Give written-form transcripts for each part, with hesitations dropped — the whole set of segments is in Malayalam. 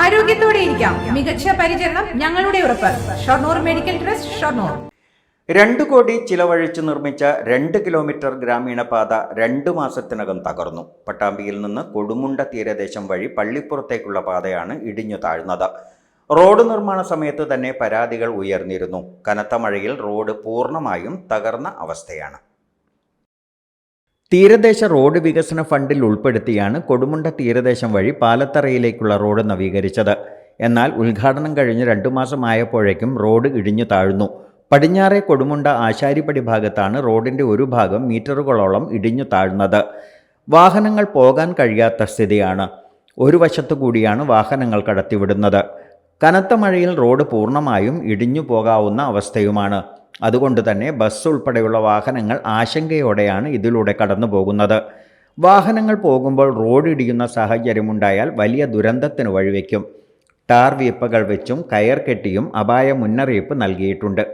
ആരോഗ്യത്തോടെ ഇരിക്കാം. മികച്ച പരിചരണം ഞങ്ങളുടെ ഉറപ്പ്. Shoranur medical trust, Shoranur. 2 കോടി ചിലവഴിച്ച് നിർമ്മിച്ച 2 കിലോമീറ്റർ ഗ്രാമീണ പാത 2 മാസത്തിനകം തകർന്നു. പട്ടാമ്പിയിൽ നിന്ന് കൊടുമുണ്ട തീരദേശം വഴി പള്ളിപ്പുറത്തേക്കുള്ള പാതയാണ് ഇടിഞ്ഞു താഴ്ന്നത്. റോഡ് നിർമ്മാണ സമയത്ത് തന്നെ പരാതികൾ ഉയർന്നിരുന്നു. കനത്ത മഴയിൽ റോഡ് പൂർണ്ണമായും തകർന്ന അവസ്ഥയാണ്. തീരദേശ റോഡ് വികസന ഫണ്ടിൽ ഉൾപ്പെടുത്തിയാണ് കൊടുമുണ്ട തീരദേശം വഴി പാലത്തറയിലേക്കുള്ള റോഡ് നവീകരിച്ചത്. എന്നാൽ ഉദ്ഘാടനം കഴിഞ്ഞ് 2 മാസമായപ്പോഴേക്കും റോഡ് ഇടിഞ്ഞു താഴ്ന്നു. പടിഞ്ഞാറേ കൊടുമുണ്ട ആശാരിപ്പടി ഭാഗത്താണ് റോഡിൻ്റെ ഒരു ഭാഗം മീറ്ററുകളോളം ഇടിഞ്ഞു താഴ്ന്നത്. വാഹനങ്ങൾ പോകാൻ കഴിയാത്ത സ്ഥിതിയാണ്. ഒരു വശത്തു കൂടിയാണ് വാഹനങ്ങൾ കടത്തിവിടുന്നത്. കനത്ത മഴയിൽ റോഡ് പൂർണ്ണമായും ഇടിഞ്ഞു പോകാവുന്ന അവസ്ഥയുമാണ്. അതുകൊണ്ട് തന്നെ ബസ് ഉൾപ്പെടെയുള്ള വാഹനങ്ങൾ ആശങ്കയോടെയാണ് ഇതിലൂടെ കടന്നു പോകുന്നത്. വാഹനങ്ങൾ പോകുമ്പോൾ റോഡ് ഇടിയുന്ന സാഹചര്യമുണ്ടായാൽ വലിയ ദുരന്തത്തിന് വഴിവെക്കും. ടാർ വീപ്പകൾ വെച്ചും കയർ കെട്ടിയും അപായ മുന്നറിയിപ്പ് നൽകിയിട്ടുണ്ട്.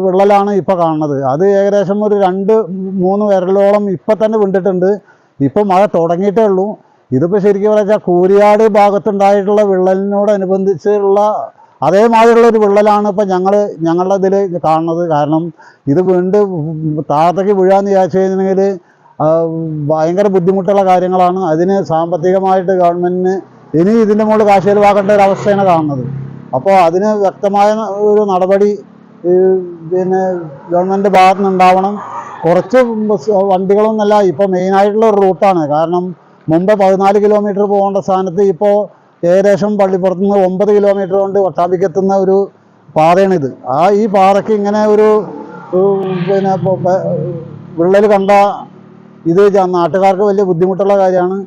വിള്ളലാണ് ഇപ്പോൾ കാണുന്നത്. അത് ഏകദേശം ഒരു 2-3 വിരലോളം ഇപ്പം തന്നെ വിണ്ടിട്ടുണ്ട്. ഇപ്പം മഴ തുടങ്ങിയിട്ടേ ഉള്ളൂ. ഇതിപ്പോൾ ശരിക്കും പറഞ്ഞാൽ കൂരിയാട് ഭാഗത്തുണ്ടായിട്ടുള്ള വിള്ളലിനോടനുബന്ധിച്ചുള്ള അതേമാതിരിയുള്ളൊരു വിള്ളലാണ് ഇപ്പം ഞങ്ങളുടെ ഇതിൽ കാണുന്നത്. കാരണം ഇത് വീണ്ടും താഴത്തേക്ക് വീഴാന്ന് വിചാരിച്ചു കഴിഞ്ഞിട്ടുണ്ടെങ്കിൽ ഭയങ്കര ബുദ്ധിമുട്ടുള്ള കാര്യങ്ങളാണ്. അതിന് സാമ്പത്തികമായിട്ട് ഗവൺമെൻറ്റിന് ഇനി ഇതിൻ്റെ മുകളിൽ കാശ് ചെലവാക്കേണ്ട ഒരു അവസ്ഥയാണ് കാണുന്നത്. അപ്പോൾ അതിന് വ്യക്തമായ ഒരു നടപടി ഗവൺമെൻറ് ഭാഗത്തു നിന്നുണ്ടാവണം. കുറച്ച് വണ്ടികളൊന്നുമല്ല, ഇപ്പോൾ മെയിനായിട്ടുള്ള ഒരു റൂട്ടാണ്. കാരണം മുമ്പ് 14 കിലോമീറ്റർ പോകേണ്ട സ്ഥാനത്ത് ഇപ്പോൾ ഏകദേശം പള്ളിപ്പുറത്ത് നിന്ന് 9 കിലോമീറ്റർ കൊണ്ട് വട്ടാമ്പിക്ക് എത്തുന്ന ഒരു പാതയാണിത്. ഈ പാതയ്ക്ക് ഇങ്ങനെ ഒരു വിള്ളൽ കണ്ട ഇത് നാട്ടുകാർക്ക് വലിയ ബുദ്ധിമുട്ടുള്ള കാര്യമാണ്.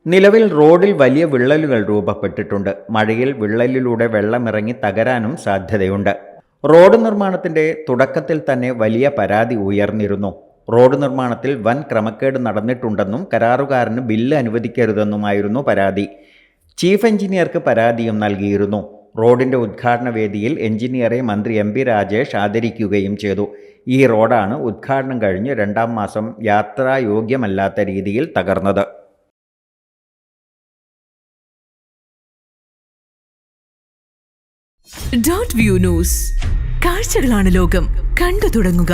നിലവിൽ റോഡിൽ വലിയ വിള്ളലുകൾ രൂപപ്പെട്ടിട്ടുണ്ട്. മഴയിൽ വിള്ളലിലൂടെ വെള്ളമിറങ്ങി തകരാനും സാധ്യതയുണ്ട്. റോഡ് നിർമ്മാണത്തിൻ്റെ തുടക്കത്തിൽ തന്നെ വലിയ പരാതി ഉയർന്നിരുന്നു. റോഡ് നിർമ്മാണത്തിൽ വൻ ക്രമക്കേട് നടന്നിട്ടുണ്ടെന്നും കരാറുകാരന് ബില്ല് അനുവദിക്കരുതെന്നുമായിരുന്നു പരാതി. ചീഫ് എഞ്ചിനീയർക്ക് പരാതിയും നൽകിയിരുന്നു. റോഡിൻ്റെ ഉദ്ഘാടന വേദിയിൽ എഞ്ചിനീയറെ മന്ത്രി MP രാജേഷ് ആദരിക്കുകയും ചെയ്തു. ഈ റോഡാണ് ഉദ്ഘാടനം കഴിഞ്ഞ് 2-ാം മാസം യാത്രായോഗ്യമല്ലാത്ത രീതിയിൽ തകർന്നത്. Dot view news. കാഴ്ചകളാണ് ലോകം. കണ്ടു തുടങ്ങുക.